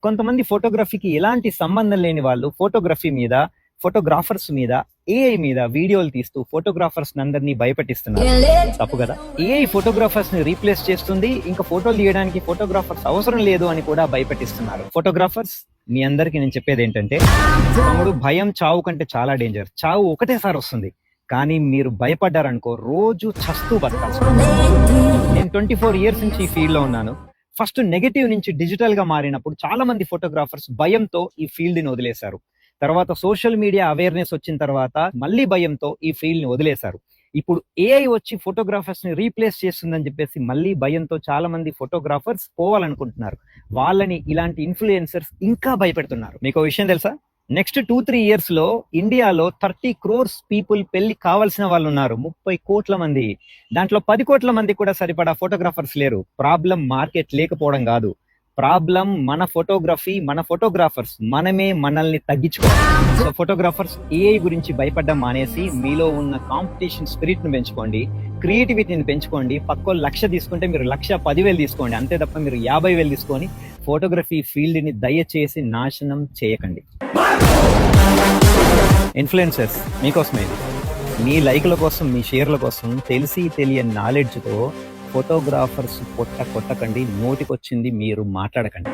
కొంతమంది ఫోటోగ్రఫీకి ఎలాంటి సంబంధం లేని వాళ్ళు ఫోటోగ్రఫీ మీద, ఫోటోగ్రాఫర్స్ మీద, ఏఐ మీద వీడియోలు తీస్తూ ఫోటోగ్రాఫర్స్ అందరినీ భయపెట్టిస్తున్నారు. తప్పు కదా? ఏఐ ఫోటోగ్రాఫర్స్ ని రీప్లేస్ చేస్తుంది, ఇంకా ఫోటోలు తీయడానికి ఫోటోగ్రాఫర్స్ అవసరం లేదు అని కూడా భయపెట్టిస్తున్నారు. ఫోటోగ్రాఫర్స్, మీ అందరికి నేను చెప్పేది ఏంటంటే, తమ్ముడు, భయం చావు కంటే చాలా డేంజర్. చావు ఒకటేసారి వస్తుంది, కానీ మీరు భయపడ్డారనుకో రోజు చస్తూ బతకాల్సి ఉంటుంది. నేను 24 years నుంచి ఈ ఫీల్డ్ లో ఉన్నాను. ఫస్ట్ నెగటివ్ నుంచి డిజిటల్ గా మారినప్పుడు చాలా మంది ఫోటోగ్రాఫర్స్ భయంతో ఈ ఫీల్డ్ ని వదిలేశారు. తర్వాత సోషల్ మీడియా అవేర్నెస్ వచ్చిన తర్వాత మళ్ళీ భయంతో ఈ ఫీల్డ్ ని వదిలేశారు. ఇప్పుడు ఏఐ వచ్చి ఫోటోగ్రాఫర్స్ ని రీప్లేస్ చేస్తుందని చెప్పేసి మళ్ళీ భయంతో చాలా మంది ఫోటోగ్రాఫర్స్ పోవాలనుకుంటున్నారు. వాళ్ళని ఇలాంటి ఇన్ఫ్లుయెన్సర్స్ ఇంకా భయపెడుతున్నారు. మీకు విషయం తెలుసా? నెక్స్ట్ 2-3 years లో ఇండియాలో 30 crores పీపుల్ పెళ్లి కావాల్సిన వాళ్ళు ఉన్నారు. 30 కోట్ల మంది. దాంట్లో 10 కోట్ల మంది కూడా సరిపడా ఫోటోగ్రాఫర్స్ లేరు. ప్రాబ్లం మార్కెట్ లేకపోవడం కాదు, ప్రాబ్లం మన ఫోటోగ్రఫీ, మన ఫోటోగ్రాఫర్స్ మనమే మనల్ని తగ్గించుకోవాలి. సో ఫోటోగ్రాఫర్స్ ఏఐ గురించి భయపడడం మానేసి మీలో ఉన్న కాంపిటీషన్ స్పిరిట్ ని పెంచుకోండి, క్రియేటివిటీని పెంచుకోండి. పక్కో 1,00,000 తీసుకుంటే మీరు 1,10,000 తీసుకోండి, అంతే తప్ప మీరు 50,000 తీసుకొని ఫోటోగ్రఫీ ఫీల్డ్ ని దయచేసి నాశనం చేయకండి. ఇన్ఫ్లుయెన్సర్స్ మీకోసమే. మీ లైక్ల కోసం, మీ షేర్ల కోసం తెలిసి తెలియని నాలెడ్జ్తో ఫోటోగ్రాఫర్స్ కొట్టకండి. నోటికొచ్చింది మీరు మాట్లాడకండి.